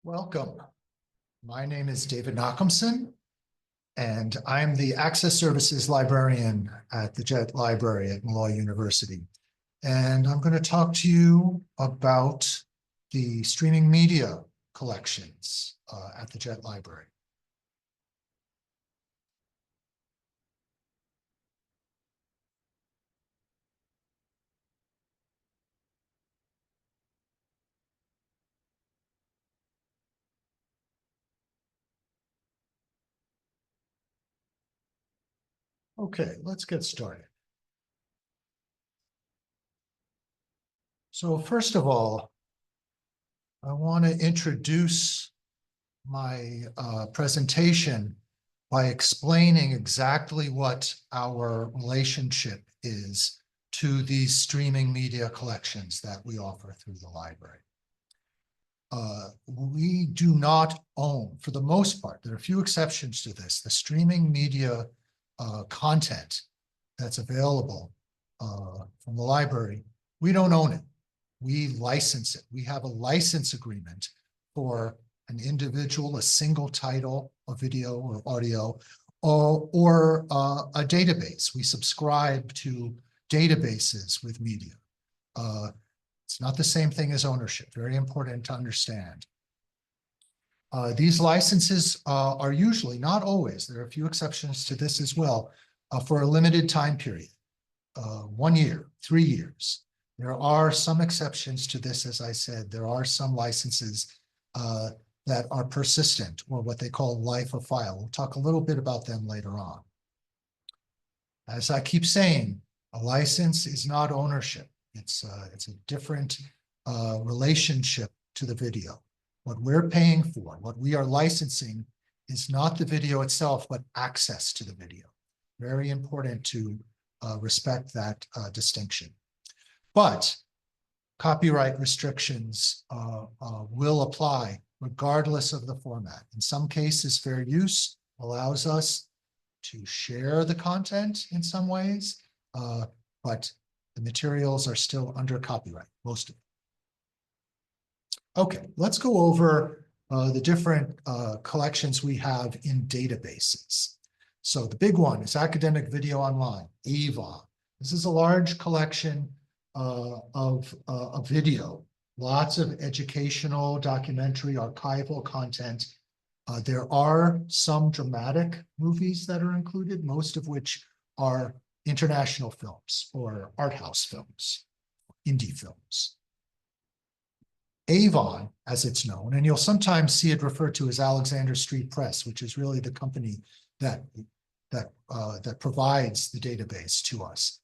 Welcome. My name is David Nochimson, and I'm the Access Services Librarian at the Jet Library at Malloy University. And I'm going to talk to you about the streaming media collections at the Jet Library. Okay, let's get started. So first of all, I want to introduce my presentation by explaining exactly what our relationship is to these streaming media collections that we offer through the library. We do not own, for the most part, there are a few exceptions to this, the streaming media content that's available from the library. We don't own it. We license it. We have a license agreement for an individual, a single title, a video or audio, or a database. We subscribe to databases with media. It's not the same thing as ownership. Very important to understand. These licenses are usually, not always, there are a few exceptions to this as well, for a limited time period, 1 year, 3 years. There are some exceptions to this, as I said. There are some licenses that are persistent, or what they call life of file. We'll talk a little bit about them later on. As I keep saying, a license is not ownership. It's a different relationship to the video. What we're paying for, what we are licensing, is not the video itself, but access to the video. Very important to respect that distinction. But copyright restrictions will apply regardless of the format. In some cases, fair use allows us to share the content in some ways, but the materials are still under copyright, most of them. Okay, let's go over the different collections we have in databases. So the big one is Academic Video Online, AVON. This is a large collection of video, lots of educational, documentary, archival content. There are some dramatic movies that are included, most of which are international films or art house films, indie films. AVON, as it's known, and you'll sometimes see it referred to as Alexander Street Press, which is really the company that provides the database to us.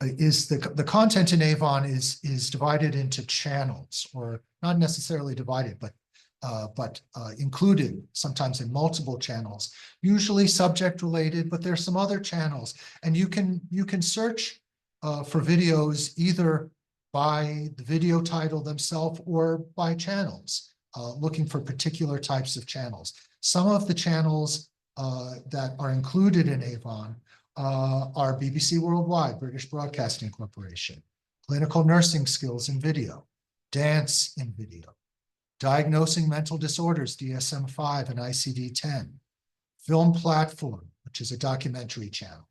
Is the content in AVON is divided into channels, or not necessarily divided, but included sometimes in multiple channels, usually subject related, but there's some other channels, and you can search for videos either by the video title themselves or by channels, looking for particular types of channels. Some of the channels that are included in AVON are BBC Worldwide, British Broadcasting Corporation, Clinical Nursing Skills in Video, Dance in Video, Diagnosing Mental Disorders, DSM-5 and ICD-10, Film Platform, which is a documentary channel,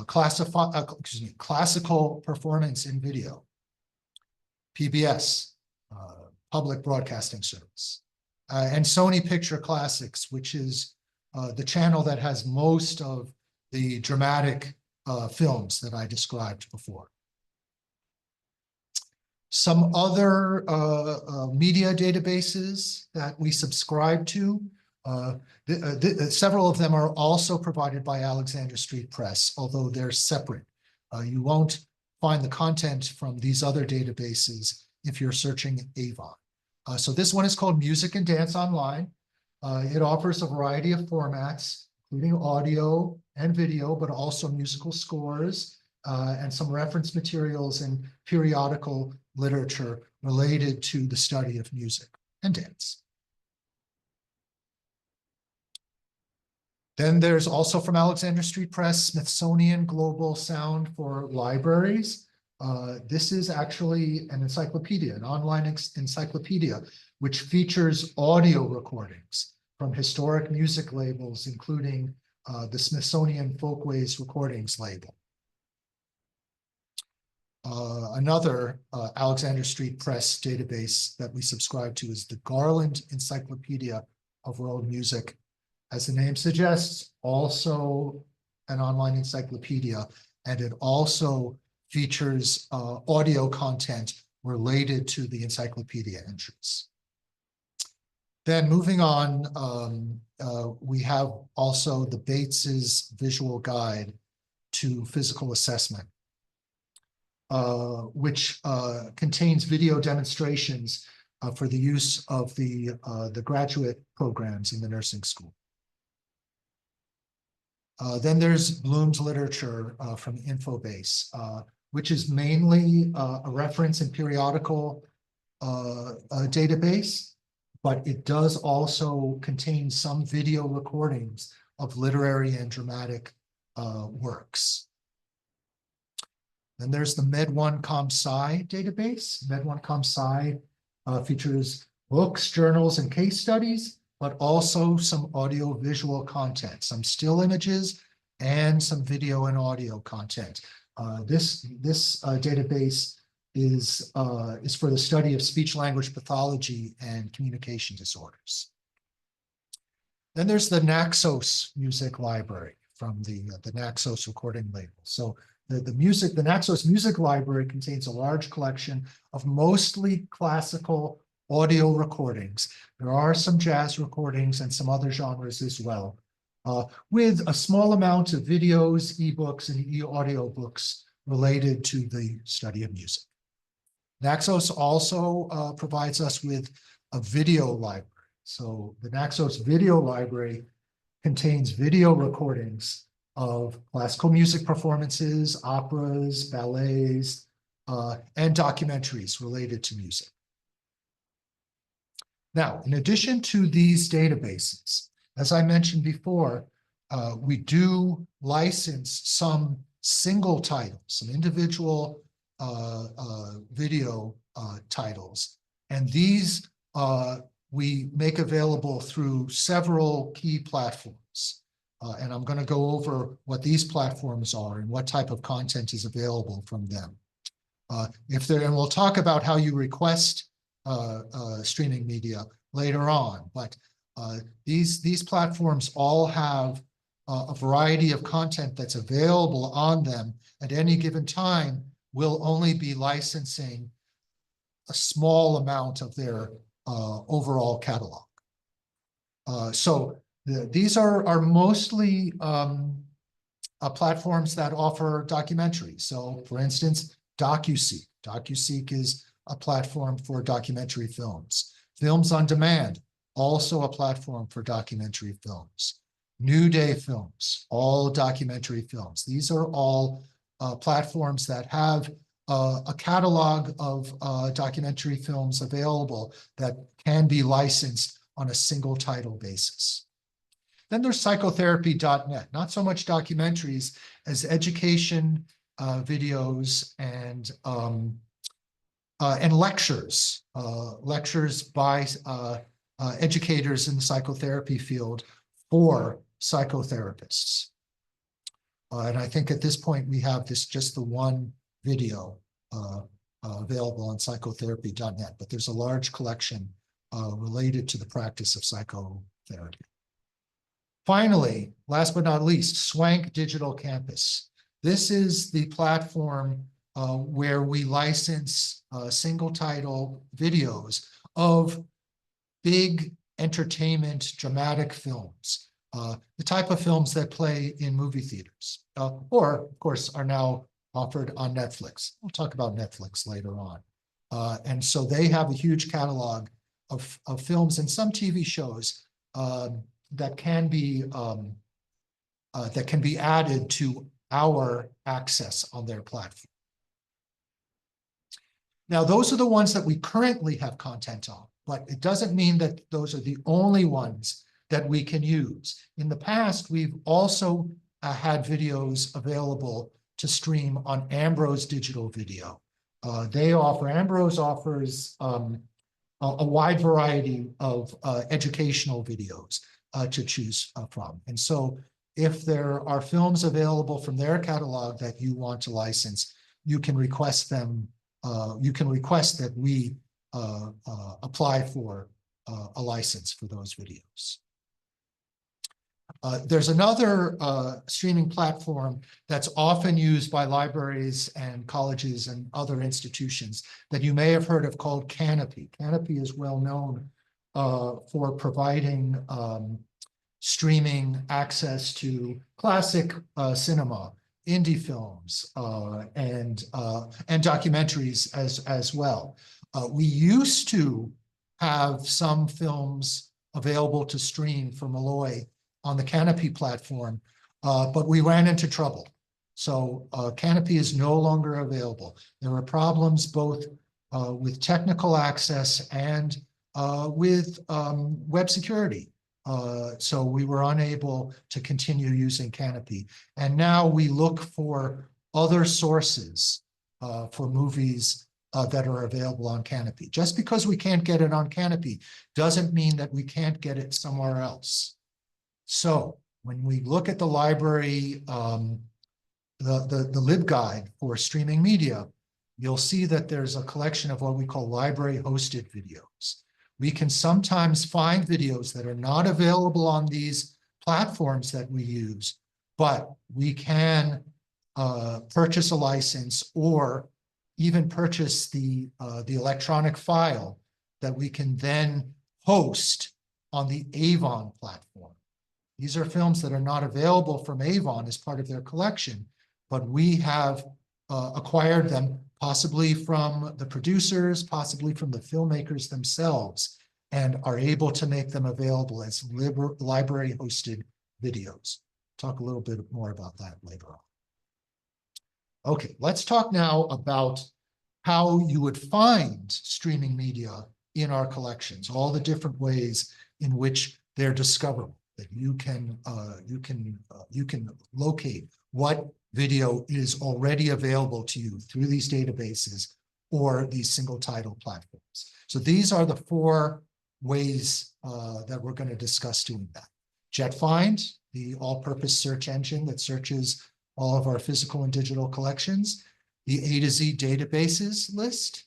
Classical Performance in Video, PBS, Public Broadcasting Service, and Sony Picture Classics, which is the channel that has most of the dramatic films that I described before. Some other media databases that we subscribe to, several of them are also provided by Alexander Street Press, although they're separate. You won't find the content from these other databases if you're searching AVON. So this one is called Music and Dance Online. It offers a variety of formats, including audio and video, but also musical scores and some reference materials and periodical literature related to the study of music and dance. Then there's also from Alexander Street Press, Smithsonian Global Sound for Libraries. This is actually an encyclopedia, an online encyclopedia, which features audio recordings from historic music labels, including the Smithsonian Folkways Recordings label. Another Alexander Street Press database that we subscribe to is the Garland Encyclopedia of World Music. As the name suggests, also an online encyclopedia, and it also features audio content related to the encyclopedia entries. Then moving on, we have also the Bates's Visual Guide to Physical Assessment, which contains video demonstrations for the use of the graduate programs in the nursing school. Then there's Bloom's Literature from Infobase, which is mainly a reference and periodical database, but it does also contain some video recordings of literary and dramatic works. Then there's the Med1 ComSci database. Med1 ComSci features books, journals, and case studies, but also some audio-visual content, some still images, and some video and audio content. This database is for the study of speech-language pathology and communication disorders. Then there's the Naxos Music Library from the Naxos recording label. So the Naxos Music Library contains a large collection of mostly classical audio recordings. There are some jazz recordings and some other genres as well, with a small amount of videos, ebooks, and audio books related to the study of music. Naxos also provides us with a video library. So the Naxos Video Library contains video recordings of classical music performances, operas, ballets, and documentaries related to music. Now, in addition to these databases, as I mentioned before, we do license some single titles, some individual video titles, and these we make available through several key platforms. And I'm going to go over what these platforms are and what type of content is available from them. And we'll talk about how you request streaming media later on, but these platforms all have a variety of content that's available on them at any given time. We'll only be licensing a small amount of their overall catalog. These are mostly platforms that offer documentaries. So for instance, DocuSeek. DocuSeek is a platform for documentary films. Films on Demand, also a platform for documentary films. New Day Films, all documentary films. These are all platforms that have a catalog of documentary films available that can be licensed on a single title basis. Then there's psychotherapy.net, not so much documentaries as education videos and lectures, lectures by educators in the psychotherapy field for psychotherapists. And I think at this point we have just the one video available on psychotherapy.net, but there's a large collection related to the practice of psychotherapy. Finally, last but not least, Swank Digital Campus. This is the platform where we license single title videos of big entertainment dramatic films, the type of films that play in movie theaters, or of course are now offered on Netflix. We'll talk about Netflix later on. And so they have a huge catalog of films and some TV shows that can be added to our access on their platform. Now, those are the ones that we currently have content on, but it doesn't mean that those are the only ones that we can use. In the past, we've also had videos available to stream on Ambrose Digital Video. Ambrose offers a wide variety of educational videos to choose from. And so if there are films available from their catalog that you want to license, you can request them. You can request that we apply for a license for those videos. There's another streaming platform that's often used by libraries and colleges and other institutions that you may have heard of called Canopy. Canopy is well known for providing streaming access to classic cinema, indie films, and documentaries as well. We used to have some films available to stream from Malloy on the Canopy platform, but we ran into trouble. So Canopy is no longer available. There are problems both with technical access and with web security. So we were unable to continue using Canopy. And now we look for other sources for movies that are available on Canopy. Just because we can't get it on Canopy doesn't mean that we can't get it somewhere else. So when we look at the library, the LibGuide for streaming media, you'll see that there's a collection of what we call library hosted videos. We can sometimes find videos that are not available on these platforms that we use, but we can purchase a license or even purchase the electronic file that we can then host on the Avon platform. These are films that are not available from Avon as part of their collection, but we have acquired them possibly from the producers, possibly from the filmmakers themselves, and are able to make them available as library-hosted videos. Talk a little bit more about that later on. Okay, let's talk now about how you would find streaming media in our collections, all the different ways in which they're discoverable, that you can locate what video is already available to you through these databases or these single title platforms. So these are the four ways that we're going to discuss doing that. JetFind, the all-purpose search engine that searches all of our physical and digital collections. The A to Z databases list,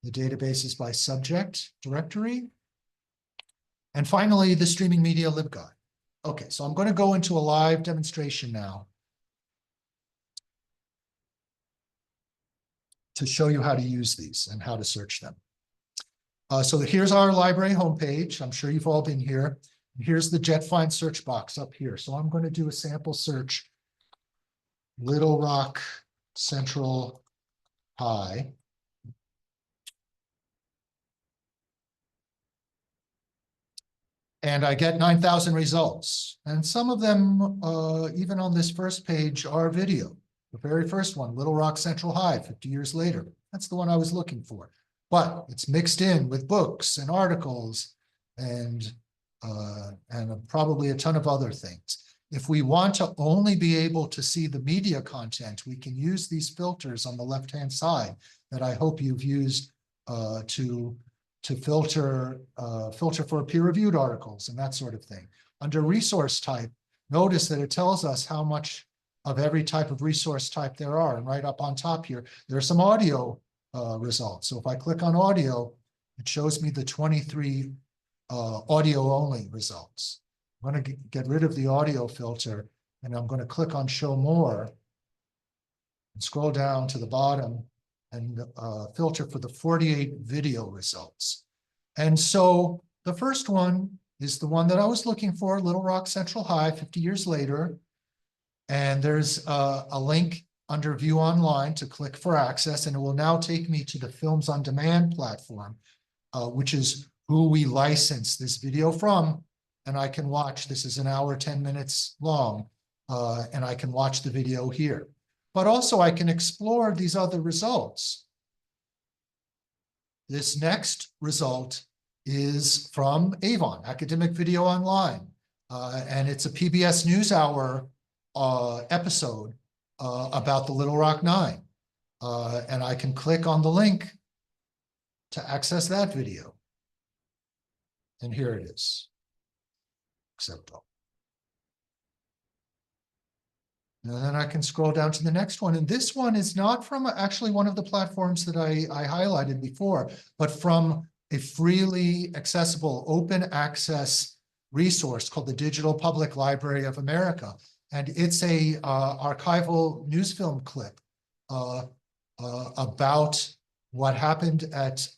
the databases by subject directory. And finally, the streaming media LibGuide. Okay, so I'm going to go into a live demonstration now to show you how to use these and how to search them. So here's our library homepage. I'm sure you've all been here. Here's the JetFind search box up here. So I'm going to do a sample search, Little Rock Central High. And I get 9,000 results. And some of them, even on this first page, are video. The very first one, Little Rock Central High, 50 years later. That's the one I was looking for. But it's mixed in with books and articles and probably a ton of other things. If we want to only be able to see the media content, we can use these filters on the left-hand side that I hope you've used to filter for peer-reviewed articles and that sort of thing. Under resource type, notice that it tells us how much of every type of resource type there are. And right up on top here, there are some audio results. So if I click on audio, it shows me the 23 audio-only results. I'm going to get rid of the audio filter, and I'm going to click on Show More and scroll down to the bottom and filter for the 48 video results. And so the first one is the one that I was looking for, Little Rock Central High, 50 years later. And there's a link under View Online to click for access, and it will now take me to the Films on Demand platform, which is who we license this video from. And I can watch, this is an hour, 10 minutes long, and I can watch the video here. But also I can explore these other results. This next result is from Avon, Academic Video Online, and it's a PBS NewsHour episode about the Little Rock Nine. And I can click on the link to access that video. And here it is. Accept all. And then I can scroll down to the next one. And this one is not from actually one of the platforms that I highlighted before, but from a freely accessible open access resource called the Digital Public Library of America. And it's a archival news film clip about what happened at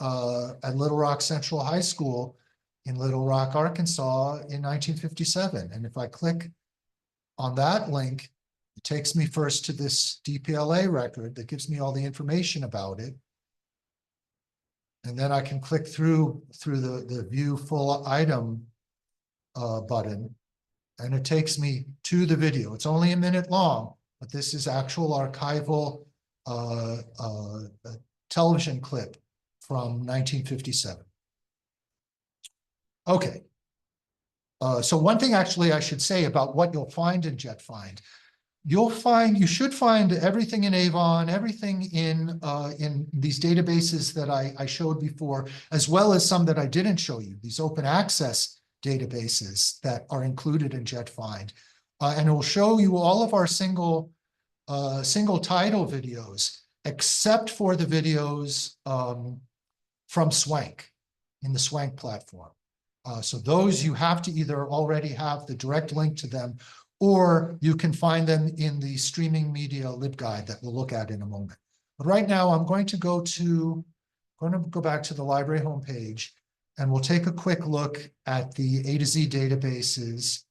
Little Rock Central High School in Little Rock, Arkansas in 1957. And if I click on that link, it takes me first to this DPLA record that gives me all the information about it. And then I can click through the view full item button, and it takes me to the video. It's only a minute long, but this is actual archival television clip from 1957. Okay. So one thing actually I should say about what you'll find in JetFind. You should find everything in Avon, everything in these databases that I showed before, as well as some that I didn't show you, these open access databases that are included in JetFind. And it will show you all of our single title videos, except for the videos from Swank, in the Swank platform. So those you have to either already have the direct link to them, or you can find them in the streaming media LibGuide that we'll look at in a moment. But right now I'm going to go back to the library homepage, and we'll take a quick look at the A to Z databases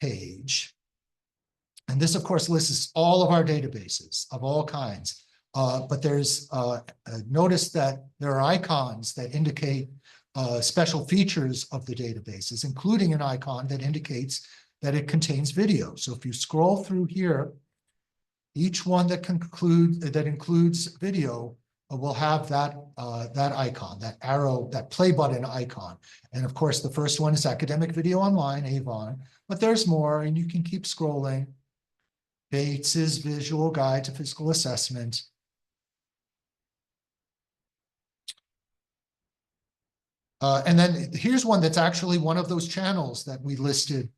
page. And this, of course, lists all of our databases of all kinds. But there's notice that there are icons that indicate special features of the databases, including an icon that indicates that it contains video. So if you scroll through here, each one that includes video will have that icon, that arrow, that play button icon. And of course, the first one is Academic Video Online, Avon, but there's more, and you can keep scrolling. Bates's Visual Guide to Physical Assessment. And then here's one that's actually one of those channels that we listed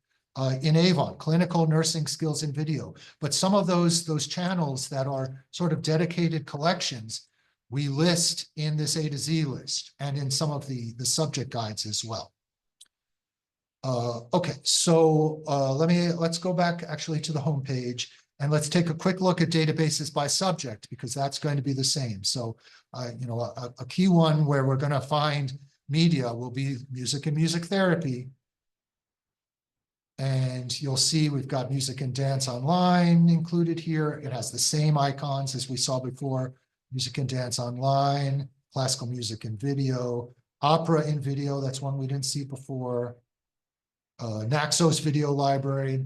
in Avon, Clinical Nursing Skills in Video. But some of those channels that are sort of dedicated collections, we list in this A to Z list and in some of the subject guides as well. Okay, so let's go back actually to the home page, and let's take a quick look at databases by subject, because that's going to be the same. So a key one where we're going to find media will be music and music therapy. And you'll see we've got music and dance online included here. It has the same icons as we saw before: music and dance online, classical music and video, opera in video. That's one we didn't see before. Naxos Video Library.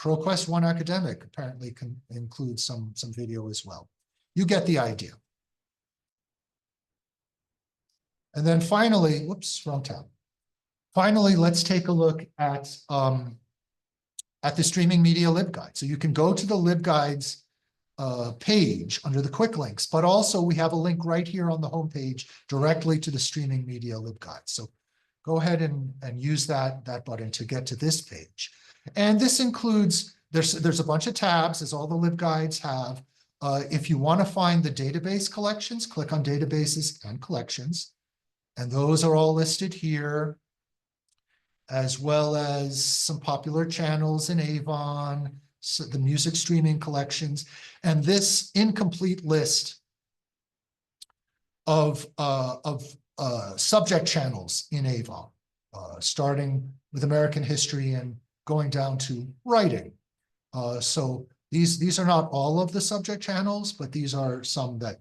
ProQuest One Academic apparently can include some video as well. You get the idea. And then finally, whoops, wrong tab. Finally, let's take a look at the Streaming Media LibGuide. So you can go to the LibGuides page under the quick links, but also we have a link right here on the homepage directly to the Streaming Media LibGuide. So go ahead and use that button to get to this page. And this includes, there's a bunch of tabs, as all the LibGuides have. If you want to find the database collections, click on Databases and Collections. And those are all listed here, as well as some popular channels in Avon, so the music streaming collections, and this incomplete list of subject channels in Avon, starting with American history and going down to writing. So these are not all of the subject channels, but these are some that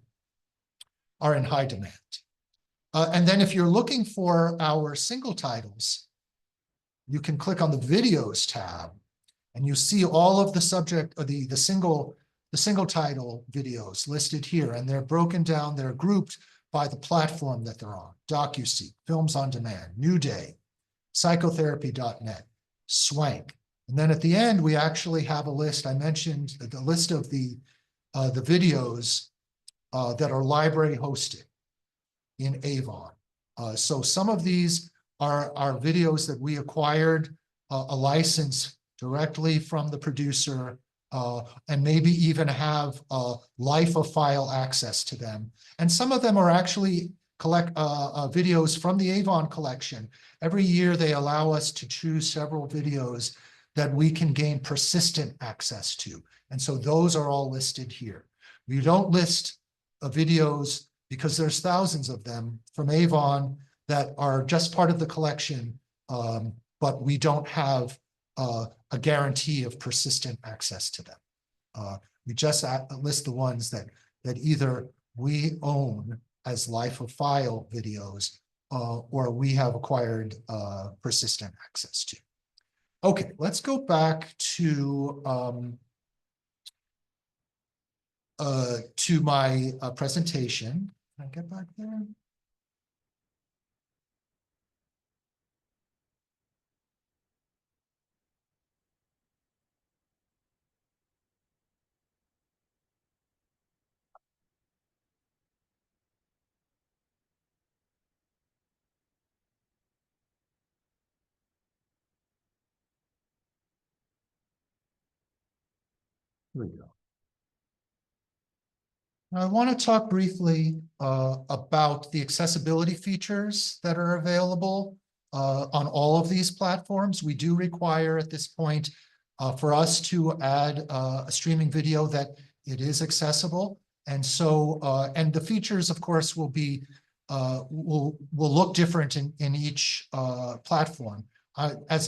are in high demand. And then if you're looking for our single titles, you can click on the Videos tab, and you see all of the subject, or the single title videos listed here, and they're broken down, they're grouped by the platform that they're on: DocuSeek, Films on Demand, New Day, Psychotherapy.net, Swank. And then at the end, we actually have a list. I mentioned the list of the videos that are library hosted in Avon. So some of these are videos that we acquired a license directly from the producer, and maybe even have life of file access to them. And some of them are actually videos from the Avon collection. Every year they allow us to choose several videos that we can gain persistent access to. And so those are all listed here. We don't list videos because there's thousands of them from Avon that are just part of the collection, but we don't have a guarantee of persistent access to them. We just list the ones that either we own as life of file videos, or we have acquired persistent access to. Okay, let's go back to my presentation. Can I get back there? Here we go. I want to talk briefly about the accessibility features that are available on all of these platforms. We do require at this point for us to add a streaming video that it is accessible. And so, and the features, of course, will be, will look different in each platform.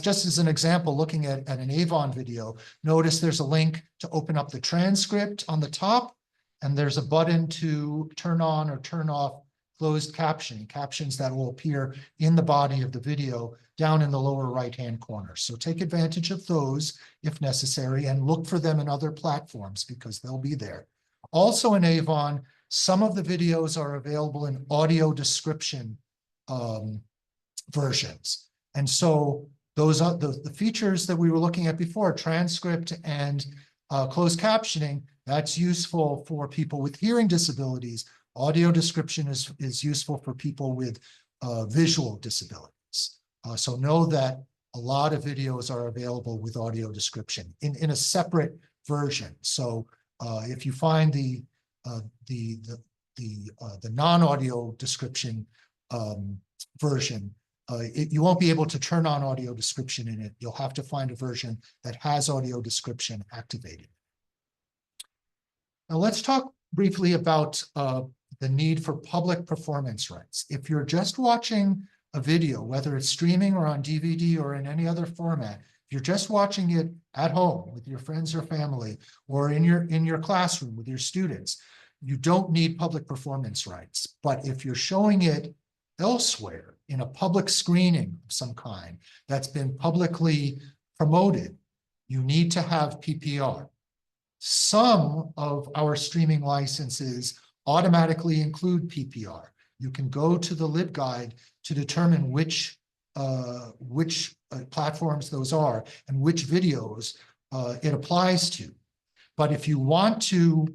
Just as an example, looking at an Avon video, notice there's a link to open up the transcript on the top, and there's a button to turn on or turn off closed captioning, captions that will appear in the body of the video down in the lower right-hand corner. So take advantage of those if necessary, and look for them in other platforms because they'll be there. Also in Avon, some of the videos are available in audio description versions. And so those are the features that we were looking at before, transcript and closed captioning. That's useful for people with hearing disabilities. Audio description is useful for people with visual disabilities. So know that a lot of videos are available with audio description in a separate version. So if you find the non-audio description version, you won't be able to turn on audio description in it. You'll have to find a version that has audio description activated. Now let's talk briefly about the need for public performance rights. If you're just watching a video, whether it's streaming or on DVD or in any other format, if you're just watching it at home with your friends or family, or in your classroom with your students, you don't need public performance rights. But if you're showing it elsewhere in a public screening of some kind that's been publicly promoted, you need to have PPR. Some of our streaming licenses automatically include PPR. You can go to the LibGuide to determine which platforms those are and which videos it applies to. But if you want to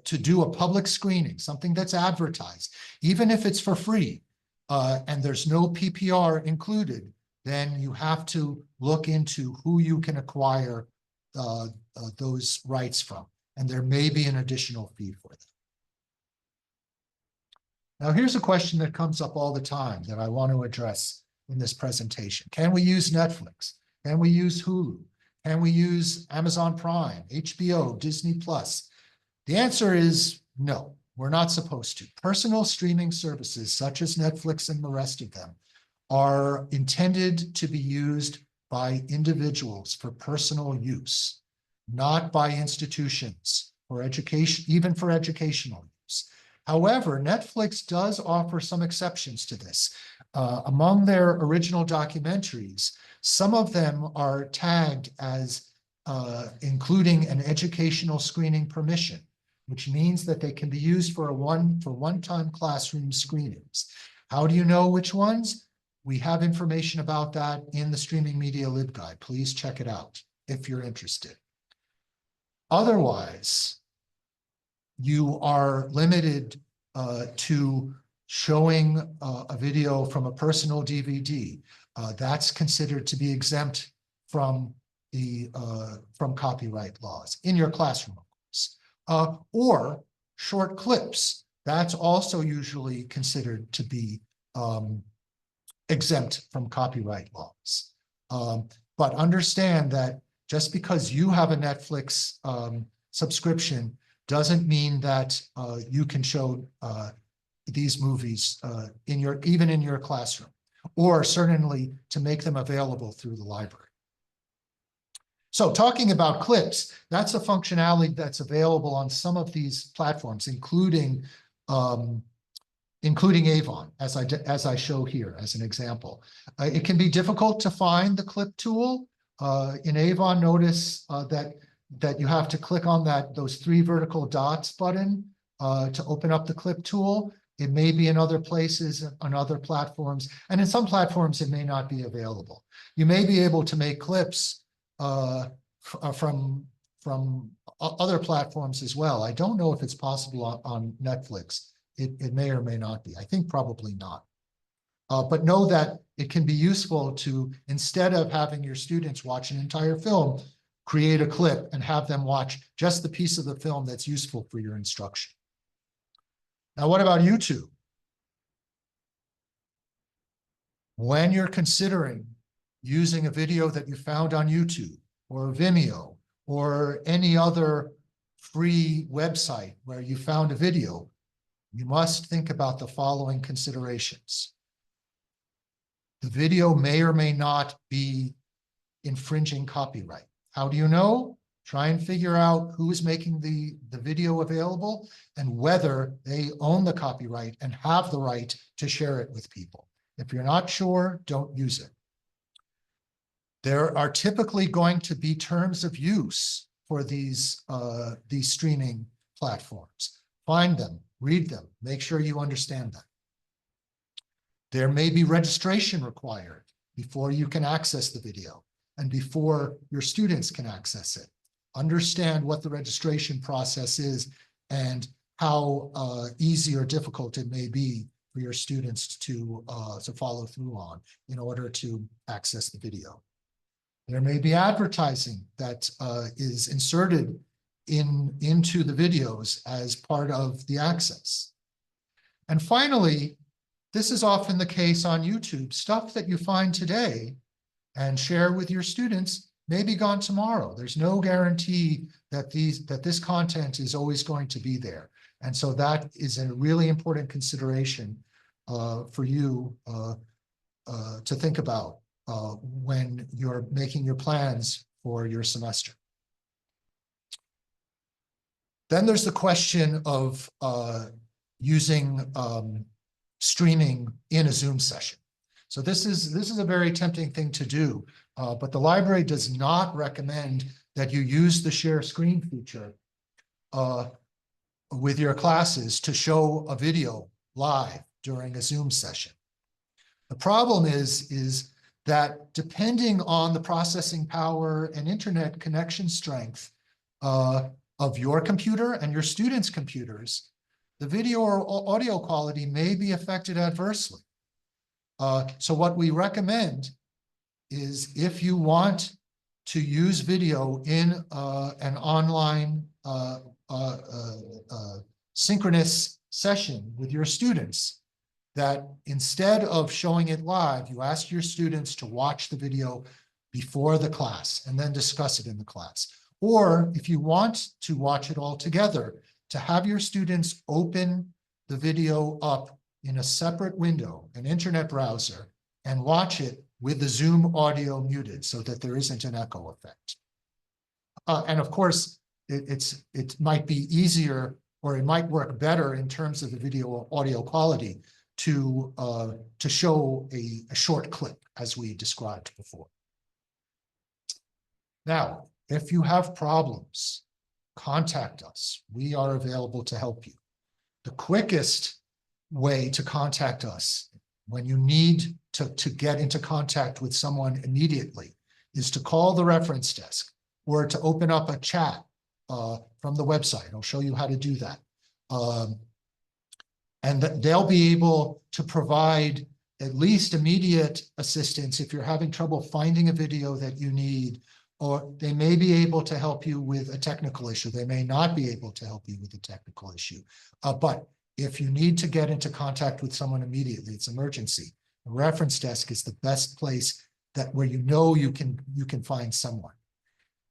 do a public screening, something that's advertised, even if it's for free, and there's no PPR included, then you have to look into who you can acquire those rights from, and there may be an additional fee for them. Now, here's a question that comes up all the time that I want to address in this presentation. Can we use Netflix? Can we use Hulu? Can we use Amazon Prime, HBO, Disney Plus? The answer is no, we're not supposed to. Personal streaming services such as Netflix and the rest of them are intended to be used by individuals for personal use, not by institutions for education, even for educational use. However, Netflix does offer some exceptions to this. Among their original documentaries, some of them are tagged as including an educational screening permission, which means that they can be used for one-time classroom screenings. How do you know which ones? We have information about that in the Streaming Media LibGuide. Please check it out if you're interested. Otherwise, you are limited to showing a video from a personal DVD. That's considered to be exempt from copyright laws in your classroom, of course. Or short clips. That's also usually considered to be exempt from copyright laws. But understand that just because you have a Netflix subscription doesn't mean that you can show these movies even in your classroom, or certainly to make them available through the library. So talking about clips, that's a functionality that's available on some of these platforms, including Avon, as I show here as an example. It can be difficult to find the clip tool. In Avon, notice that you have to click on those 3 vertical dots button to open up the clip tool. It may be in other places, on other platforms, and in some platforms it may not be available. You may be able to make clips from other platforms as well. I don't know if it's possible on Netflix. It may or may not be. I think probably not. But know that it can be useful to, instead of having your students watch an entire film, create a clip and have them watch just the piece of the film that's useful for your instruction. Now, what about YouTube? When you're considering using a video that you found on YouTube or Vimeo or any other free website where you found a video, you must think about the following considerations. The video may or may not be infringing copyright. How do you know? Try and figure out who is making the video available and whether they own the copyright and have the right to share it with people. If you're not sure, don't use it. There are typically going to be terms of use for these streaming platforms. Find them, read them, make sure you understand them. There may be registration required before you can access the video and before your students can access it. Understand what the registration process is and how easy or difficult it may be for your students to follow through on in order to access the video. There may be advertising that is inserted into the videos as part of the access. And finally, this is often the case on YouTube. Stuff that you find today and share with your students may be gone tomorrow. There's no guarantee that this content is always going to be there. And so that is a really important consideration for you to think about when you're making your plans for your semester. Then there's the question of using streaming in a Zoom session. So this is a very tempting thing to do, but the library does not recommend that you use the share screen feature with your classes to show a video live during a Zoom session. The problem is that depending on the processing power and internet connection strength of your computer and your students' computers, the video or audio quality may be affected adversely. So what we recommend is, if you want to use video in an online synchronous session with your students, that instead of showing it live, you ask your students to watch the video before the class and then discuss it in the class. Or if you want to watch it all together, to have your students open the video up in a separate window, an internet browser, and watch it with the Zoom audio muted so that there isn't an echo effect. And of course, it might be easier, or it might work better in terms of the video or audio quality to show a short clip, as we described before. Now, if you have problems, contact us. We are available to help you. The quickest way to contact us when you need to get into contact with someone immediately is to call the reference desk or to open up a chat from the website. I'll show you how to do that. And they'll be able to provide at least immediate assistance if you're having trouble finding a video that you need, or they may be able to help you with a technical issue. They may not be able to help you with a technical issue. But if you need to get into contact with someone immediately, it's emergency. The reference desk is the best place where you know you can find someone.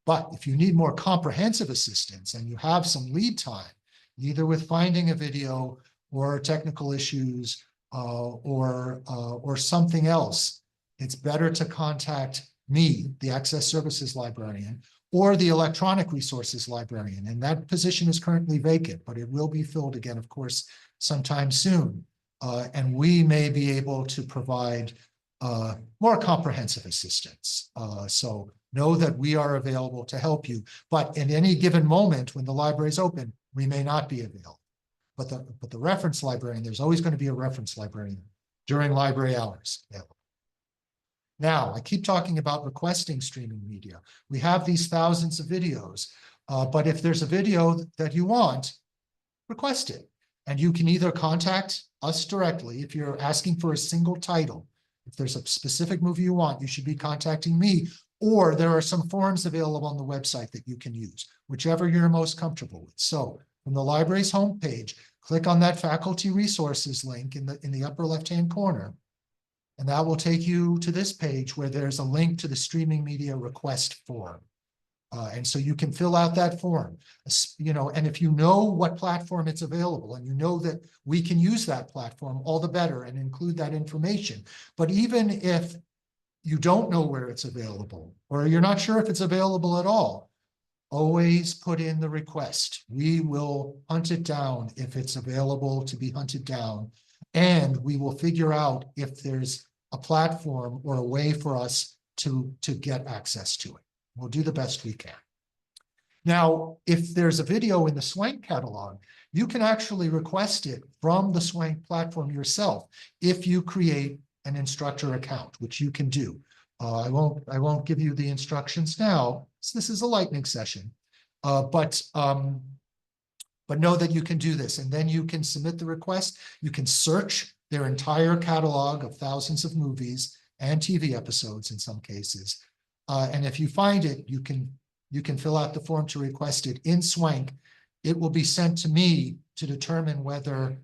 But if you need more comprehensive assistance and you have some lead time, either with finding a video or technical issues or something else, it's better to contact me, the Access Services Librarian, or the Electronic Resources Librarian. And that position is currently vacant, but it will be filled again, of course, sometime soon. And we may be able to provide more comprehensive assistance. So know that we are available to help you. But in any given moment when the library is open, we may not be available. But the reference librarian, there's always going to be a reference librarian during library hours. Now, I keep talking about requesting streaming media. We have these thousands of videos, but if there's a video that you want, request it. And you can either contact us directly if you're asking for a single title. If there's a specific movie you want, you should be contacting me, or there are some forms available on the website that you can use, whichever you're most comfortable with. So from the library's homepage, click on that faculty resources link in the upper left-hand corner, and that will take you to this page where there's a link to the streaming media request form. And so you can fill out that form, and if you know what platform it's available and you know that we can use that platform, all the better, and include that information. But even if you don't know where it's available, or you're not sure if it's available at all, always put in the request. We will hunt it down if it's available to be hunted down, and we will figure out if there's a platform or a way for us to get access to it. We'll do the best we can. Now, if there's a video in the Swank catalog, you can actually request it from the Swank platform yourself if you create an instructor account, which you can do. I won't give you the instructions now, so this is a lightning session, but know that you can do this, and then you can submit the request. You can search their entire catalog of thousands of movies and TV episodes in some cases. And if you find it, you can fill out the form to request it in Swank. It will be sent to me to determine whether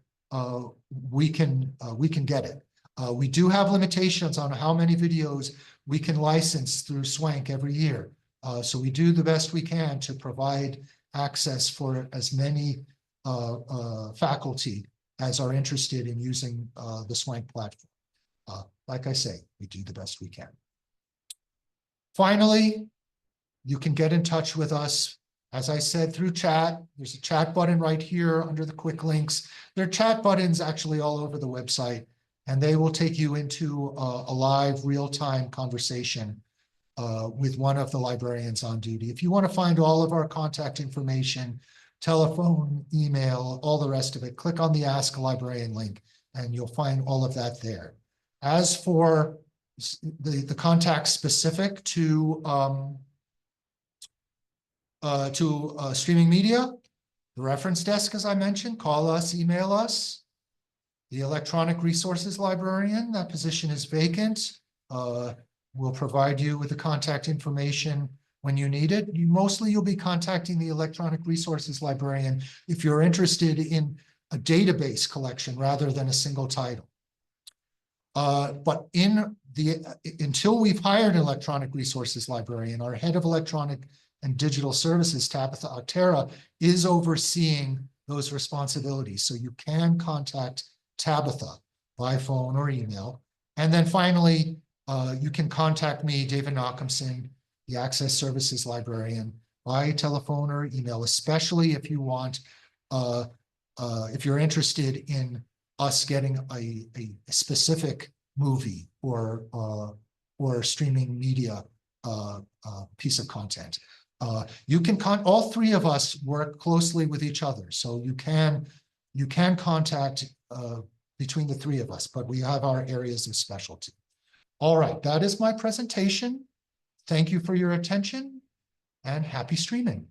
we can get it. We do have limitations on how many videos we can license through Swank every year. So we do the best we can to provide access for as many faculty as are interested in using the Swank platform. Like I say, we do the best we can. Finally, you can get in touch with us, as I said, through chat. There's a chat button right here under the quick links. There are chat buttons actually all over the website, and they will take you into a live real-time conversation with one of the librarians on duty. If you want to find all of our contact information, telephone, email, all the rest of it, click on the Ask a Librarian link, and you'll find all of that there. As for the contact specific to streaming media, the reference desk, as I mentioned, call us, email us. The Electronic Resources Librarian, that position is vacant. We'll provide you with the contact information when you need it. You'll be contacting the Electronic Resources Librarian if you're interested in a database collection rather than a single title. But until we've hired an Electronic Resources Librarian, our head of Electronic and Digital Services, Tabitha Otera, is overseeing those responsibilities. So you can contact Tabitha by phone or email. And then finally, you can contact me, David Nochimson, the Access Services Librarian, by telephone or email, especially if you want, if you're interested in us getting a specific movie or streaming media piece of content. You can all three of us work closely with each other, so you can contact between the three of us, but we have our areas of specialty. All right, that is my presentation. Thank you for your attention and happy streaming.